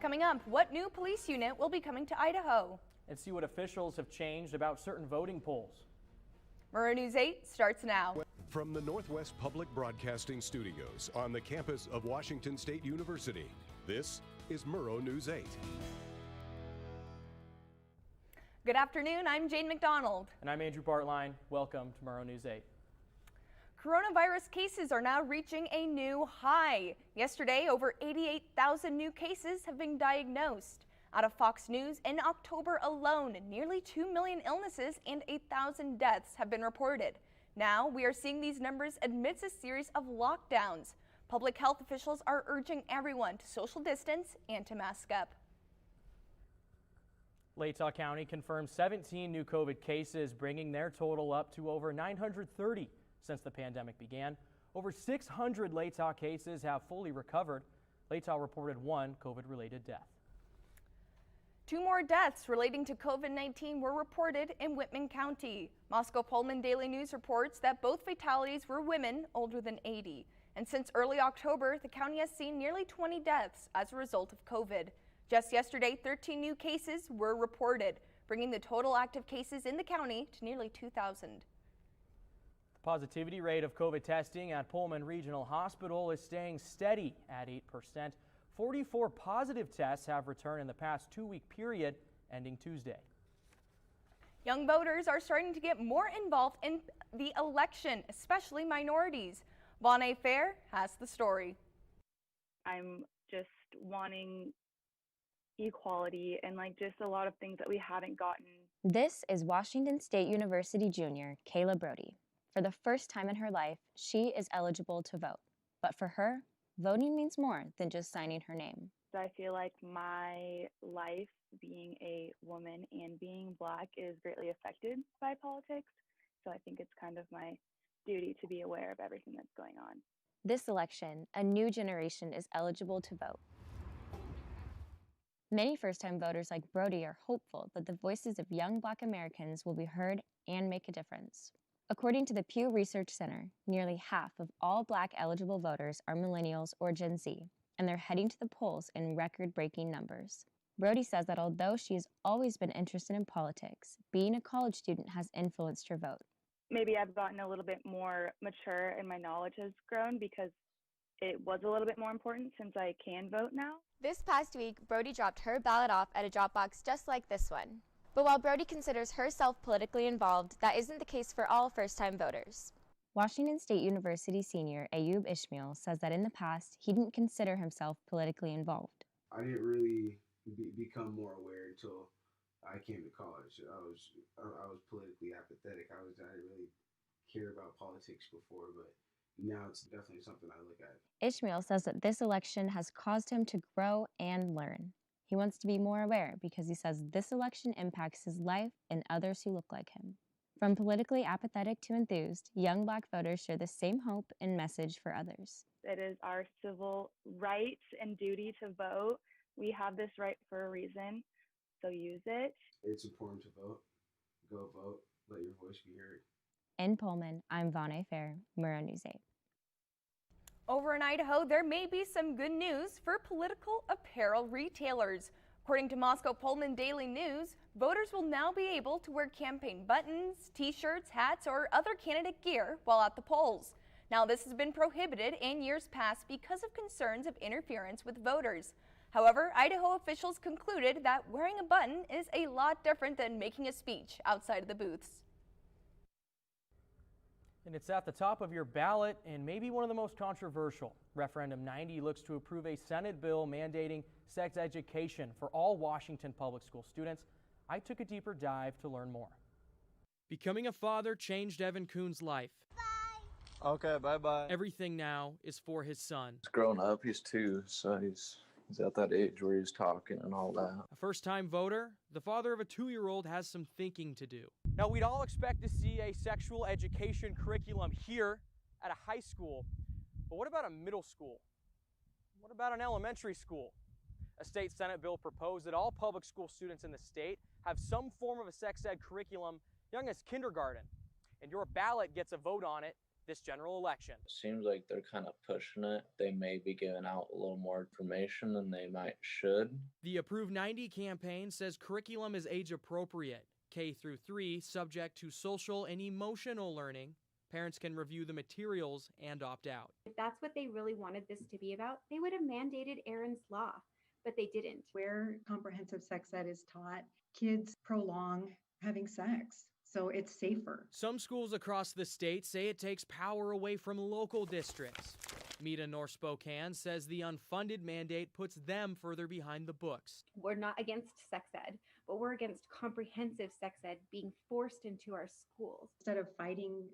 Coming up, what new police unit will be coming to Idaho? And see what officials have changed about certain voting polls. Murrow News 8 starts now. From the Northwest Public Broadcasting Studios on the campus of Washington State University, this is Murrow News 8. Good afternoon, I'm Jane McDonald. And I'm Andrew Bartline. Welcome to Murrow News 8. Coronavirus cases are now reaching a new high. Yesterday, over 88,000 new cases have been diagnosed. Out of Fox News, in October alone, nearly 2 million illnesses and 8,000 deaths have been reported. Now, we are seeing these numbers amidst a series of lockdowns. Public health officials are urging everyone to social distance and to mask up. Latah County confirmed 17 new COVID cases, bringing their total up to over 930 since the pandemic began. Over 600 Latah cases have fully recovered. Latah reported one COVID-related death. 2 more deaths relating to COVID-19 were reported in Whitman County. Moscow-Pullman Daily News reports that both fatalities were women older than 80. And since early October, the county has seen nearly 20 deaths as a result of COVID. Just yesterday, 13 new cases were reported, bringing the total active cases in the county to nearly 2,000. The positivity rate of COVID testing at Pullman Regional Hospital is staying steady at 8%. 44 positive tests have returned in the past 2-week period ending Tuesday. Young voters are starting to get more involved in the election, especially minorities. Vonne Fair has the story. I'm just wanting equality and just a lot of things that we haven't gotten. This is Washington State University junior Kayla Brody. For the first time in her life, she is eligible to vote. But for her, voting means more than just signing her name. So I feel like my life being a woman and being Black is greatly affected by politics. So I think it's kind of my duty to be aware of everything that's going on. This election, a new generation is eligible to vote. Many first-time voters like Brody are hopeful that the voices of young Black Americans will be heard and make a difference. According to the Pew Research Center, nearly half of all Black eligible voters are millennials or Gen Z, and they're heading to the polls in record-breaking numbers. Brody says that although she has always been interested in politics, being a college student has influenced her vote. Maybe I've gotten a little bit more mature and my knowledge has grown because it was a little bit more important since I can vote now. This past week, Brody dropped her ballot off at a drop box just like this one. But while Brody considers herself politically involved, that isn't the case for all first-time voters. Washington State University senior Ayub Ishmael says that in the past, he didn't consider himself politically involved. I didn't really become more aware until I came to college. I was politically apathetic. I didn't really care about politics before, but now it's definitely something I look at. Ishmael says that this election has caused him to grow and learn. He wants to be more aware because he says this election impacts his life and others who look like him. From politically apathetic to enthused, young Black voters share the same hope and message for others. It is our civil right and duty to vote. We have this right for a reason, so use it. It's important to vote. Go vote. Let your voice be heard. In Pullman, I'm Vonne Fair, Murrow News 8. Over in Idaho, there may be some good news for political apparel retailers. According to Moscow-Pullman Daily News, voters will now be able to wear campaign buttons, t-shirts, hats, or other candidate gear while at the polls. Now, this has been prohibited in years past because of concerns of interference with voters. However, Idaho officials concluded that wearing a button is a lot different than making a speech outside of the booths. And it's at the top of your ballot and maybe one of the most controversial. Referendum 90 looks to approve a Senate bill mandating sex education for all Washington public school students. I took a deeper dive to learn more. Becoming a father changed Evan Kuhn's life. Bye. Okay, bye-bye. Everything now is for his son. He's grown up, he's 2, so he's at that age where he's talking and all that. A first-time voter, the father of a 2-year-old has some thinking to do. Now, we'd all expect to see a sexual education curriculum here at a high school, but what about a middle school? What about an elementary school? A state Senate bill proposed that all public school students in the state have some form of a sex ed curriculum young as kindergarten, and your ballot gets a vote on it this general election. Seems like they're kind of pushing it. They may be giving out a little more information than they should. The Approve 90 campaign says curriculum is age appropriate, K through 3, subject to social and emotional learning. Parents can review the materials and opt out. If that's what they really wanted this to be about, they would have mandated Aaron's Law, but they didn't. Where comprehensive sex ed is taught, kids prolong having sex, so it's safer. Some schools across the state say it takes power away from local districts. Meta North Spokane says the unfunded mandate puts them further behind the books. We're not against sex ed, but we're against comprehensive sex ed being forced into our schools. Instead of fighting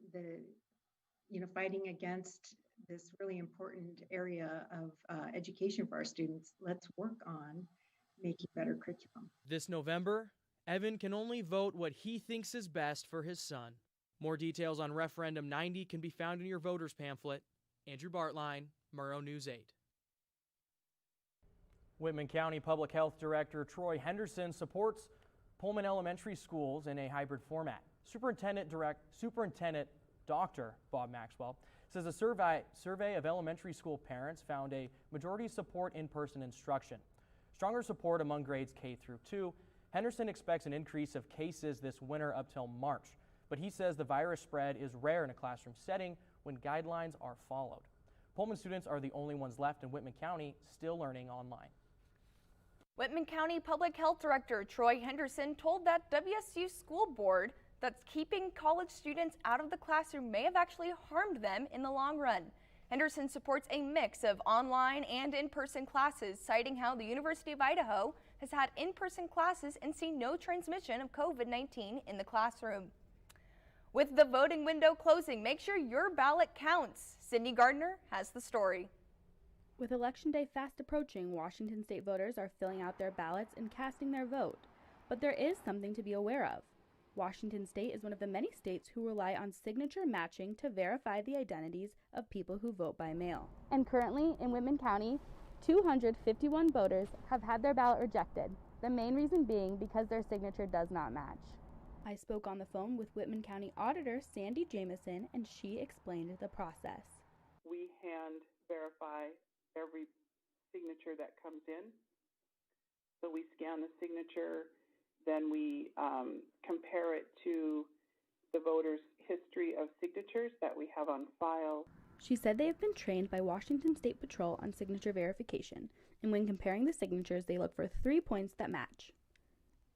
against this really important area of education for our students, let's work on making better curriculum. This November, Evan can only vote what he thinks is best for his son. More details on Referendum 90 can be found in your voters pamphlet. Andrew Bartline, Murrow News 8. Whitman County Public Health Director Troy Henderson supports Pullman Elementary Schools in a hybrid format. Superintendent Dr. Bob Maxwell says a survey of elementary school parents found a majority support in-person instruction. Stronger support among grades K through 2. Henderson expects an increase of cases this winter up till March, but he says the virus spread is rare in a classroom setting when guidelines are followed. Pullman students are the only ones left in Whitman County still learning online. Whitman County Public Health Director Troy Henderson told that WSU school board that's keeping college students out of the classroom may have actually harmed them in the long run. Henderson supports a mix of online and in-person classes, citing how the University of Idaho has had in-person classes and seen no transmission of COVID-19 in the classroom. With the voting window closing, make sure your ballot counts. Sydney Gardner has the story. With Election Day fast approaching, Washington state voters are filling out their ballots and casting their vote. But there is something to be aware of. Washington state is one of the many states who rely on signature matching to verify the identities of people who vote by mail. And currently, in Whitman County, 251 voters have had their ballot rejected, the main reason being because their signature does not match. I spoke on the phone with Whitman County Auditor Sandy Jamison, and she explained the process. We hand verify every signature that comes in. So we scan the signature, then we compare it to the voter's history of signatures that we have on file. She said they have been trained by Washington State Patrol on signature verification, and when comparing the signatures, they look for 3 points that match.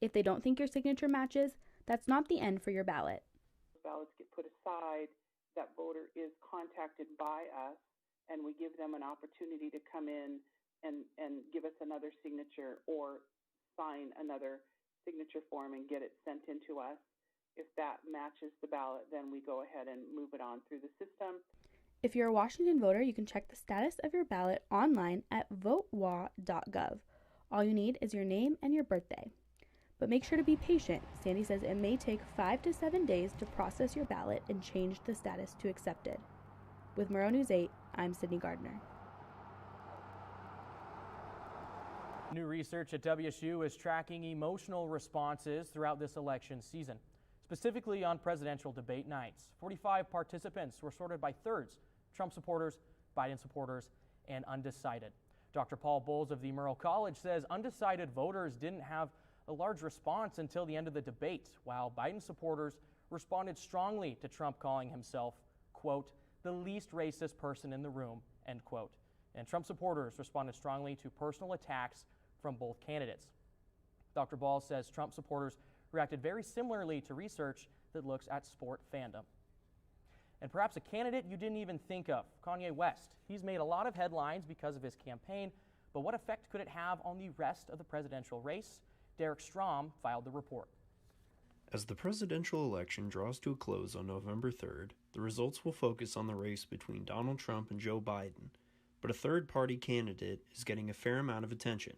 If they don't think your signature matches, that's not the end for your ballot. Ballots get put aside, that voter is contacted by us, and we give them an opportunity to come in and give us another signature or sign another signature form and get it sent in to us. If that matches the ballot, then we go ahead and move it on through the system. If you're a Washington voter, you can check the status of your ballot online at votewa.gov. All you need is your name and your birthday. But make sure to be patient. Sandy says it may take 5 to 7 days to process your ballot and change the status to accepted. With Murrow News 8, I'm Sydney Gardner. New research at WSU is tracking emotional responses throughout this election season, specifically on presidential debate nights. 45 participants were sorted by thirds: Trump supporters, Biden supporters, and undecided. Dr. Paul Bowles of the Murrow College says undecided voters didn't have a large response until the end of the debate, while Biden supporters responded strongly to Trump calling himself, quote, the least racist person in the room, end quote. And Trump supporters responded strongly to personal attacks from both candidates. Dr. Ball says Trump supporters reacted very similarly to research that looks at sport fandom. And perhaps a candidate you didn't even think of, Kanye West. He's made a lot of headlines because of his campaign, but what effect could it have on the rest of the presidential race? Derek Strom filed the report. As the presidential election draws to a close on November 3rd, the results will focus on the race between Donald Trump and Joe Biden, but a third-party candidate is getting a fair amount of attention.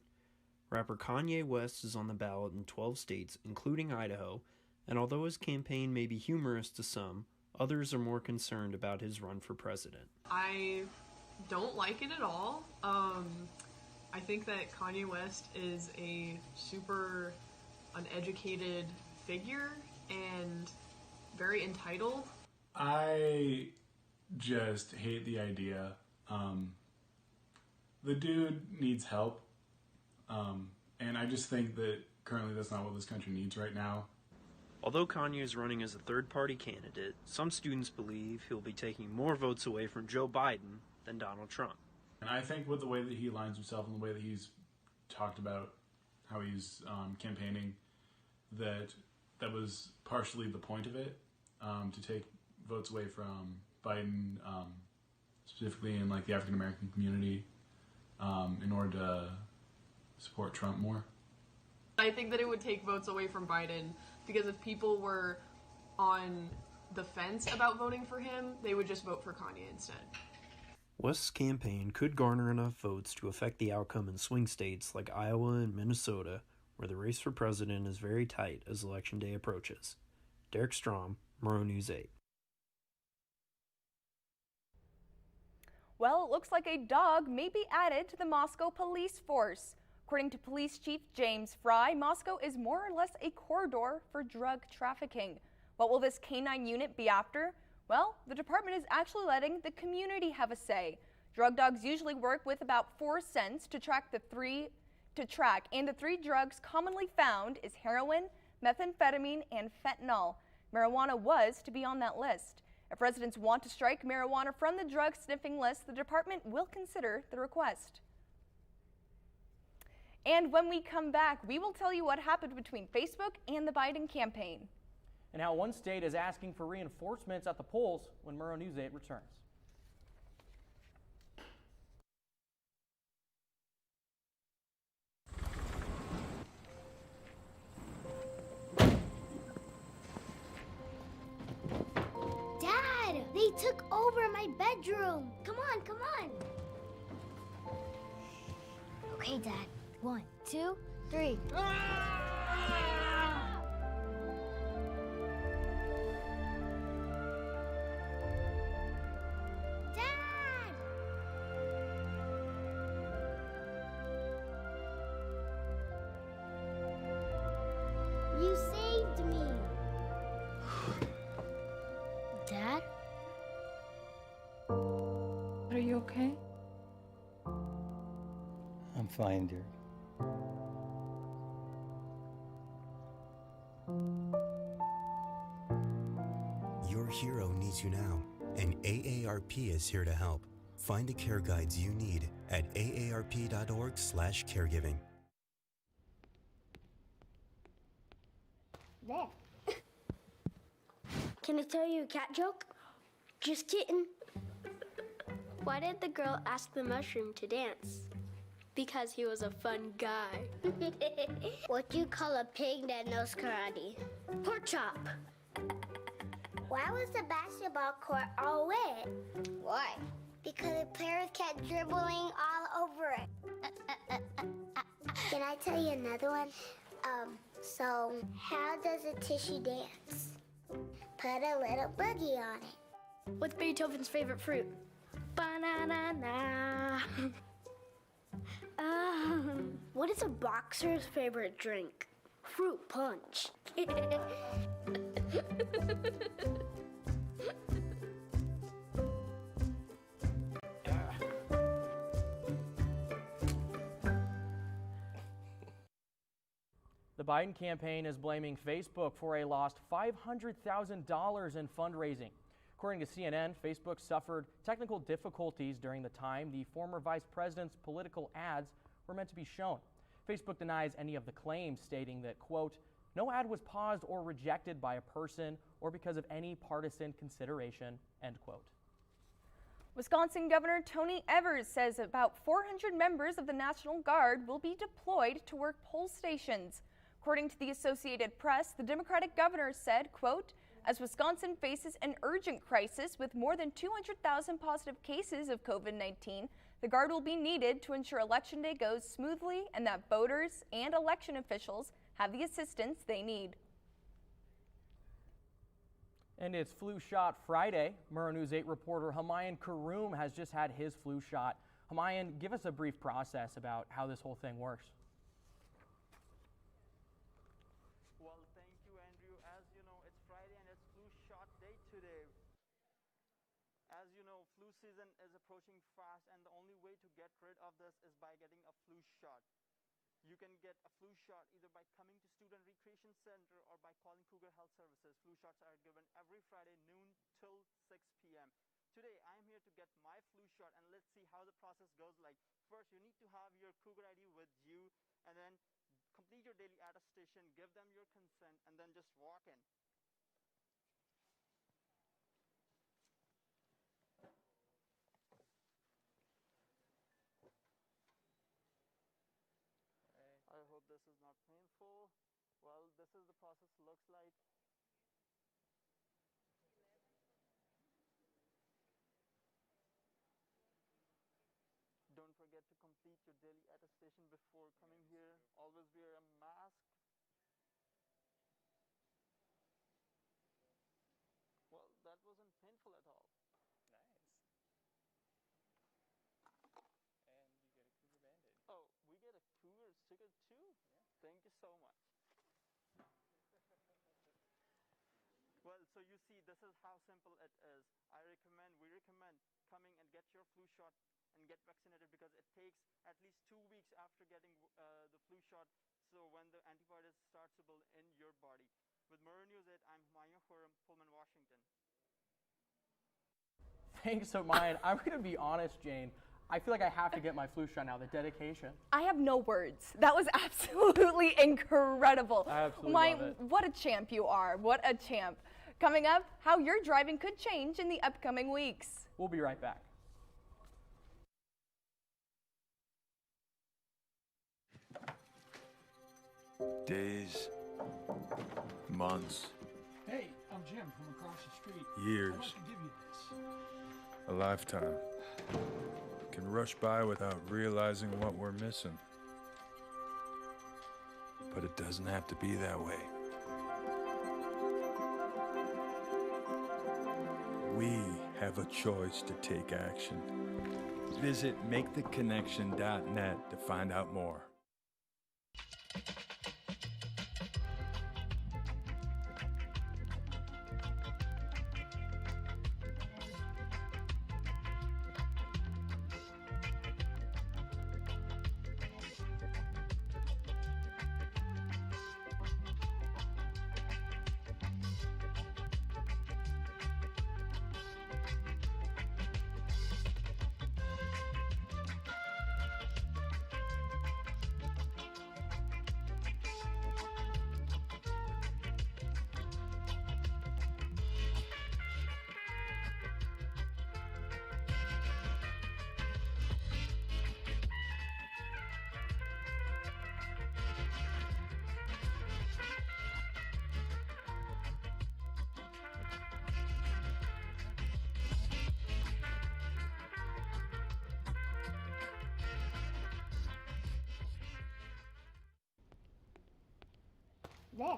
Rapper Kanye West is on the ballot in 12 states, including Idaho, and although his campaign may be humorous to some, others are more concerned about his run for president. I don't like it at all. I think that Kanye West is a super uneducated figure and very entitled. I just hate the idea. The dude needs help. And I just think that currently that's not what this country needs right now. Although Kanye is running as a third-party candidate, some students believe he'll be taking more votes away from Joe Biden than Donald Trump. And I think with the way that he aligns himself and the way that he's talked about how he's campaigning, that was partially the point of it, to take votes away from Biden, specifically in like the African American community, in order to support Trump more. I think that it would take votes away from Biden because if people were on the fence about voting for him, they would just vote for Kanye instead. West's campaign could garner enough votes to affect the outcome in swing states like Iowa and Minnesota, where the race for president is very tight as Election Day approaches. Derek Strom, Murrow News 8. Well, it looks like a dog may be added to the Moscow police force. According to Police Chief James Fry, Moscow is more or less a corridor for drug trafficking. What will this canine unit be after? Well, the department is actually letting the community have a say. Drug dogs usually work with about 4 cents to track, and the three drugs commonly found is heroin, methamphetamine, and fentanyl. Marijuana was to be on that list. If residents want to strike marijuana from the drug sniffing list, the department will consider the request. And when we come back, we will tell you what happened between Facebook and the Biden campaign. And how one state is asking for reinforcements at the polls when Murrow News 8 returns. Dad, they took over my bedroom. Come on, come on. Okay, Dad. 1, 2, 3. Dad! You saved me. Dad? Are you okay? I'm fine, dear. Your hero needs you now, and AARP is here to help. Find the care guides you need at aarp.org/caregiving. There. Can I tell you a cat joke? Just kidding. Why did the girl ask the mushroom to dance? Because he was a fun guy. What do you call a pig that knows karate? Pork chop. Why was the basketball court all wet? Why? Because the players kept dribbling all over it. Can I tell you another one? So how does a tissue dance? Put a little boogie on it. What's Beethoven's favorite fruit? Banana. What is a boxer's favorite drink? Fruit punch. The Biden campaign is blaming Facebook for a lost $500,000 in fundraising. According to CNN, Facebook suffered technical difficulties during the time the former vice president's political ads were meant to be shown. Facebook denies any of the claims, stating that, quote, no ad was paused or rejected by a person or because of any partisan consideration, end quote. Wisconsin Governor Tony Evers says about 400 members of the National Guard will be deployed to work poll stations. According to the Associated Press, the Democratic governor said, quote, as Wisconsin faces an urgent crisis with more than 200,000 positive cases of COVID-19, the Guard will be needed to ensure Election Day goes smoothly and that voters and election officials have the assistance they need. And it's Flu Shot Friday. Murrow News 8 reporter Hamayan Karoum has just had his flu shot. Hamayan, give us a brief process about how this whole thing works. Well, thank you, Andrew. As you know, it's Friday and it's flu shot day today. As you approaching fast, and the only way to get rid of this is by getting a flu shot. You can get a flu shot either by coming to Student Recreation Center or by calling Cougar Health Services. Flu shots are given every Friday noon till 6 p.m. Today, I'm here to get my flu shot, and let's see how the process goes like. First, you need to have your Cougar ID with you, and then complete your daily attestation, give them your consent, and then just walk in. I hope this is not painful. Well, this is the process looks like. Don't forget to complete your daily attestation before coming here. Always wear a mask. Well, that wasn't painful at all. Nice. And you get a Cougar Band-Aid. Oh, we get a Cougar sticker too? Yeah. Thank you so much. Well, so you see, this is how simple it is. We recommend coming and get your flu shot and get vaccinated, because it takes at least 2 weeks after getting the flu shot, so when the antibodies start to build in your body. With Murrow News 8, I'm Maya Khurram, Pullman, Washington. Thanks, Mayan. I'm going to be honest, Jane. I feel like I have to get my flu shot now. The dedication. I have no words. That was absolutely incredible. I absolutely love it. What a champ you are. What a champ. Coming up, how your driving could change in the upcoming weeks. We'll be right back. Days, months. Hey, I'm Jim from across the street. Years. I'd like to give you this. A lifetime. Can rush by without realizing what we're missing. But it doesn't have to be that way. We have a choice to take action. Visit maketheconnection.net to find out more.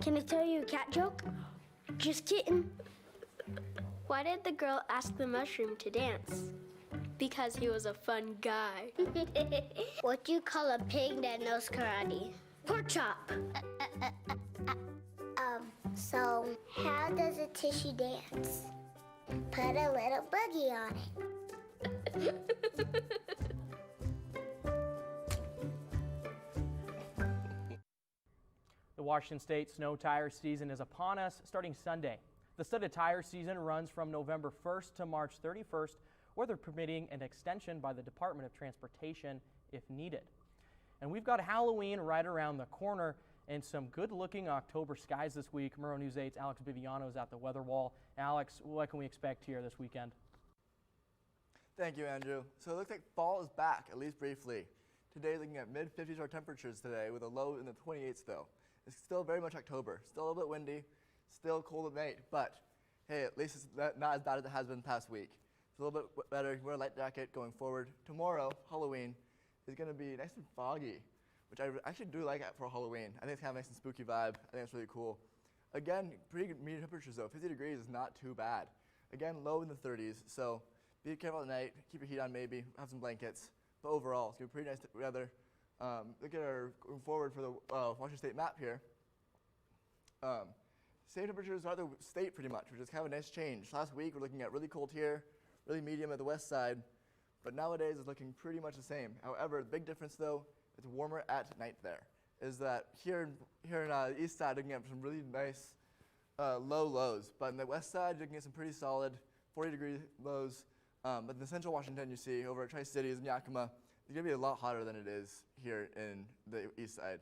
Can I tell you a cat joke? Just kidding. Why did the girl ask the mushroom to dance? Because he was a fun guy. What do you call a pig that knows karate? Pork chop. So how does a tissue dance? Put a little boogie on it. The Washington State snow tire season is upon us starting Sunday. The studded tire season runs from November 1st to March 31st, weather permitting an extension by the Department of Transportation if needed. And we've got Halloween right around the corner and some good-looking October skies this week. Murrow News 8's Alex Viviano is at the weather wall. Alex, what can we expect here this weekend? Thank you, Andrew. So it looks like fall is back, at least briefly. Today, looking at mid-50s our temperatures today with a low in the 28s, though. It's still very much October. Still a little bit windy, still cold at night, but hey, at least it's not as bad as it has been the past week. It's a little bit better. Wear a light jacket going forward. Tomorrow, Halloween, is going to be nice and foggy, which I actually do like for Halloween. I think it's kind of a nice and spooky vibe. I think it's really cool. Again, pretty good medium temperatures though. 50 degrees is not too bad. Again, low in the 30s, so be careful at night. Keep your heat on maybe, have some blankets. But overall, it's going to be pretty nice weather. Look at our going forward for the Washington State map here. Same temperatures throughout the state pretty much, which is kind of a nice change. Last week we're looking at really cold here, really medium at the west side, but nowadays it's looking pretty much the same. However, the big difference though, it's warmer at night there, is that here in the east side, you can get some really nice low lows, but in the west side, you can get some pretty solid 40-degree lows. But in the central Washington, you see over at Tri-Cities and Yakima, it's going to be a lot hotter than it is here in the east side.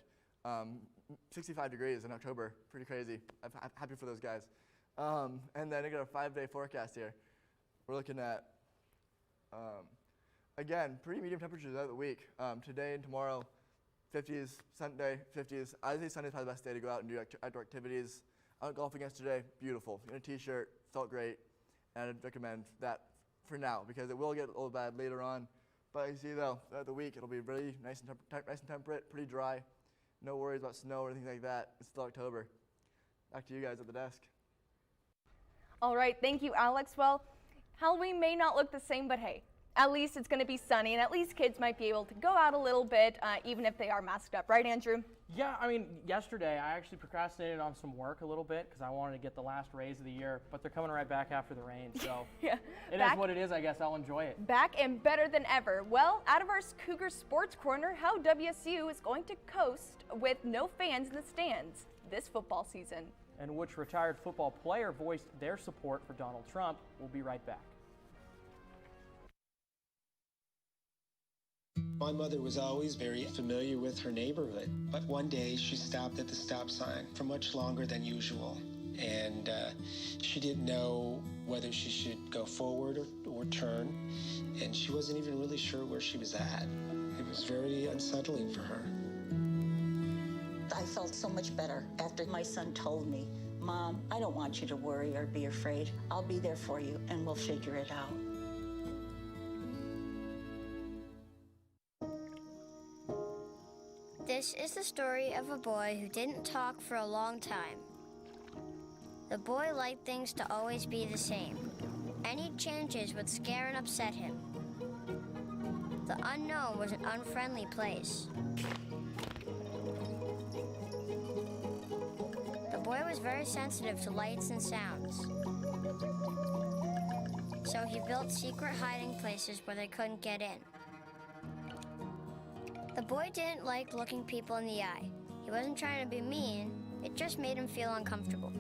65 degrees in October, pretty crazy. I'm happy for those guys. And then I got a 5-day forecast here. We're looking at, again, pretty medium temperatures out of the week. Today and tomorrow, 50s, Sunday, 50s. I think Sunday's probably the best day to go out and do outdoor activities. I went golfing yesterday, beautiful. In a t-shirt, felt great, and I'd recommend that for now because it will get a little bad later on. But you see though, throughout the week, it'll be really nice and temperate, pretty dry. No worries about snow or anything like that. It's still October. Back to you guys at the desk. All right, thank you, Alex. Well, Halloween may not look the same, but hey, at least it's going to be sunny, and at least kids might be able to go out a little bit, even if they are masked up. Right, Andrew? Yeah, I mean, yesterday I actually procrastinated on some work a little bit because I wanted to get the last raise of the year, but they're coming right back after the rain, so yeah. It is what it is, I guess. I'll enjoy it. Back and better than ever. Well, out of our Cougar Sports Corner, how WSU is going to coast with no fans in the stands this football season. And which retired football player voiced their support for Donald Trump. We'll be right back. My mother was always very familiar with her neighborhood, but one day she stopped at the stop sign for much longer than usual, and she didn't know whether she should go forward or turn, and she wasn't even really sure where she was at. It was very unsettling for her. I felt so much better after my son told me, "Mom, I don't want you to worry or be afraid. I'll be there for you and we'll figure it out." This is the story of a boy who didn't talk for a long time. The boy liked things to always be the same. Any changes would scare and upset him. The unknown was an unfriendly place. The boy was very sensitive to lights and sounds. So he built secret hiding places where they couldn't get in. The boy didn't like looking people in the eye. He wasn't trying to be mean, it just made him feel uncomfortable.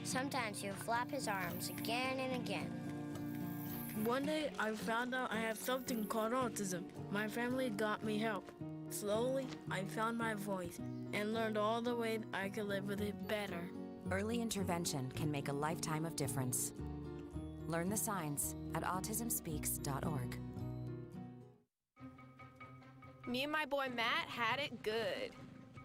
Sometimes he would flap his arms again and again. One day I found out I have something called autism. My family got me help. Slowly, I found my voice and learned all the ways I could live with it better. Early intervention can make a lifetime of difference. Learn the signs at autismspeaks.org. Me and my boy Matt had it good.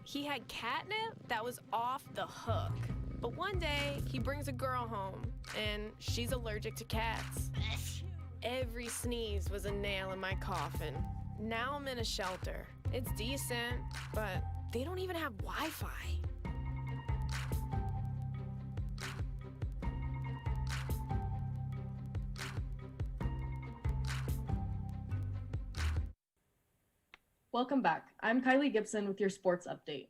He had catnip that was off the hook. But one day, he brings a girl home, and she's allergic to cats. Every sneeze was a nail in my coffin. Now I'm in a shelter. It's decent, but they don't even have Wi-Fi. Welcome back. I'm Kylie Gibson with your sports update.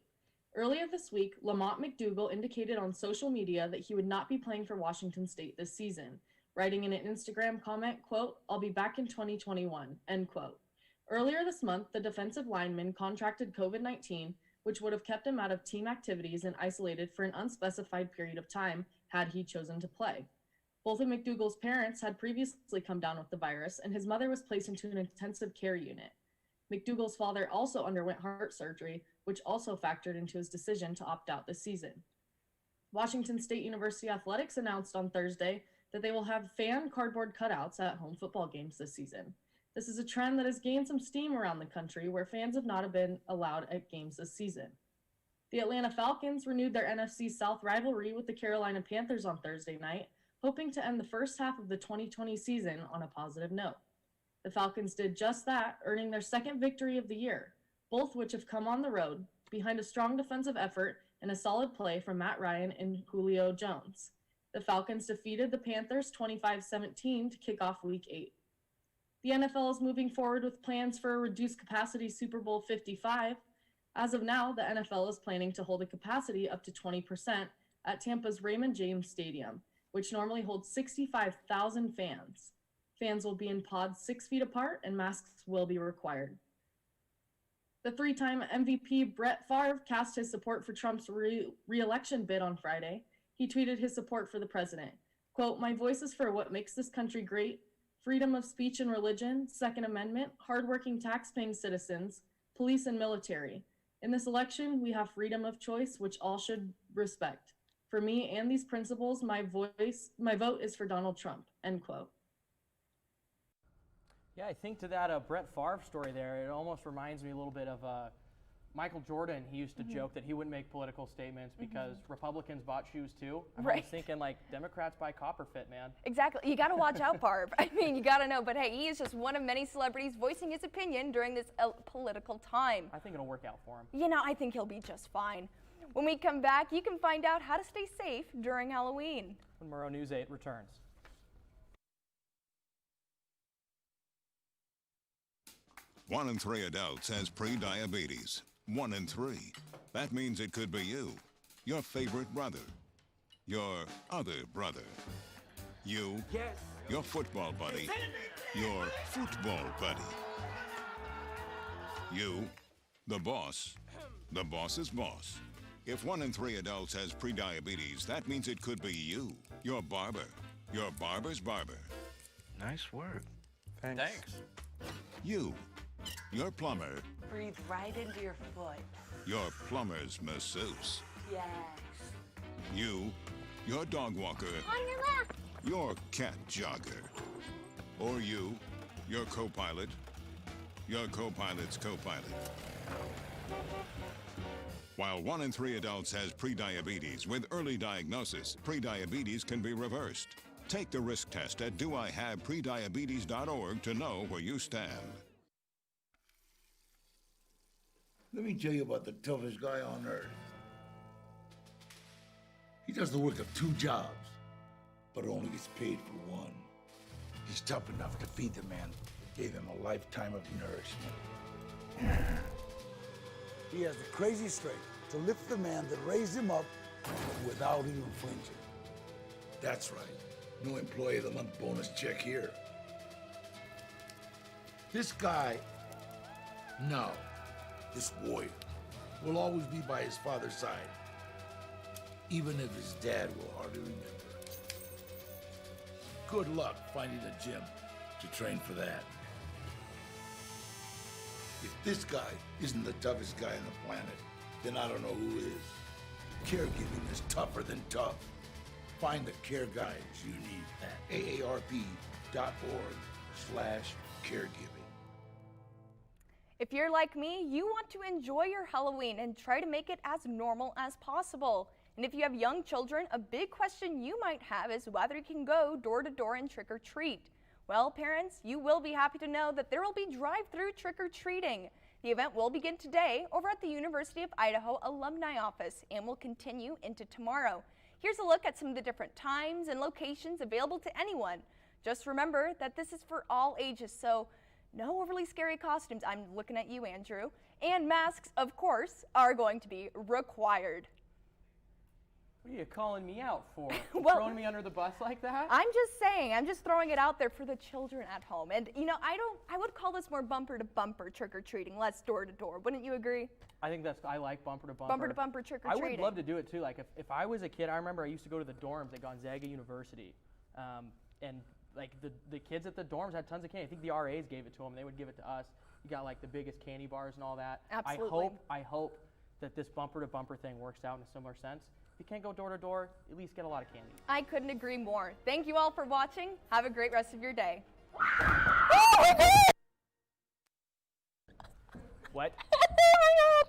Earlier this week, Lamont McDougal indicated on social media that he would not be playing for Washington State this season, writing in an Instagram comment, quote, "I'll be back in 2021," end quote. Earlier this month, the defensive lineman contracted COVID-19, which would have kept him out of team activities and isolated for an unspecified period of time had he chosen to play. Both of McDougal's parents had previously come down with the virus, and his mother was placed into an intensive care unit. McDougal's father also underwent heart surgery, which also factored into his decision to opt out this season. Washington State University Athletics announced on Thursday that they will have fan cardboard cutouts at home football games this season. This is a trend that has gained some steam around the country where fans have not been allowed at games this season. The Atlanta Falcons renewed their NFC South rivalry with the Carolina Panthers on Thursday night, hoping to end the first half of the 2020 season on a positive note. The Falcons did just that, earning their second victory of the year, both which have come on the road, behind a strong defensive effort and a solid play from Matt Ryan and Julio Jones. The Falcons defeated the Panthers 25-17 to kick off Week 8. The NFL is moving forward with plans for a reduced capacity Super Bowl 55. As of now, the NFL is planning to hold a capacity up to 20% at Tampa's Raymond James Stadium, which normally holds 65,000 fans. Fans will be in pods 6 feet apart, and masks will be required. The three-time MVP Brett Favre cast his support for Trump's re-election bid on Friday. He tweeted his support for the president. Quote, "My voice is for what makes this country great: freedom of speech and religion, Second Amendment, hardworking tax-paying citizens, police and military. In this election, we have freedom of choice, which all should respect. For me and these principles, my vote is for Donald Trump," end quote. Yeah, I think to that Brett Favre story there, it almost reminds me a little bit of Michael Jordan. He used to joke that he wouldn't make political statements because Republicans bought shoes too. I was thinking like Democrats buy Copperfit, man. Exactly. You got to watch out, Barb. I mean, you got to know. But hey, he is just one of many celebrities voicing his opinion during this political time. I think it'll work out for him. You know, I think he'll be just fine. When we come back, you can find out how to stay safe during Halloween. When Murrow News 8 returns. One in 3 adults has pre-diabetes. 1 in 3. That means it could be you, your favorite brother, your other brother, you, your football buddy, your football buddy, you, the boss's boss. If 1 in 3 adults has pre-diabetes, that means it could be you, your barber, your barber's barber. Nice work. Thanks. You, your plumber, Breathe right into your foot. your plumber's masseuse. Yes. You, your dog walker, On your left. your cat jogger. Or you, your co-pilot, your co-pilot's co-pilot. While 1 in 3 adults has prediabetes, with early diagnosis, prediabetes can be reversed. Take the risk test at doihaveprediabetes.org to know where you stand. Let me tell you about the toughest guy on earth. He does the work of 2 jobs, but only gets paid for 1. He's tough enough to feed the man who gave him a lifetime of nourishment. He has the crazy strength to lift the man that raised him up without even flinching. That's right. No employee of the month bonus check here. This guy, no. This warrior will always be by his father's side, even if his dad will hardly remember. Good luck finding a gym to train for that. If this guy isn't the toughest guy on the planet, then I don't know who is. Caregiving is tougher than tough. Find the care guides you need at aarp.org/caregiving. If you're like me, you want to enjoy your Halloween and try to make it as normal as possible. And if you have young children, a big question you might have is whether you can go door to door and trick or treat. Well, parents, you will be happy to know that there will be drive-through trick-or-treating. The event will begin today over at the University of Idaho Alumni Office and will continue into tomorrow. Here's a look at some of the different times and locations available to anyone. Just remember that this is for all ages, so no overly scary costumes. I'm looking at you, Andrew. And masks, of course, are going to be required. What are you calling me out for? Well, throwing me under the bus like that? I'm just saying, I'm just throwing it out there for the children at home. And you know, I would call this more bumper to bumper trick-or-treating, less door to door. Wouldn't you agree? I like bumper to bumper. Bumper to bumper trick-or-treating. I would love to do it too. Like if I was a kid, I remember I used to go to the dorms at Gonzaga University. And like the kids at the dorms had tons of candy. I think the RAs gave it to them. They would give it to us. You got like the biggest candy bars and all that. Absolutely. I hope that this bumper to bumper thing works out in a similar sense. If you can't go door to door, at least get a lot of candy. I couldn't agree more. Thank you all for watching. Have a great rest of your day. What? Oh my God.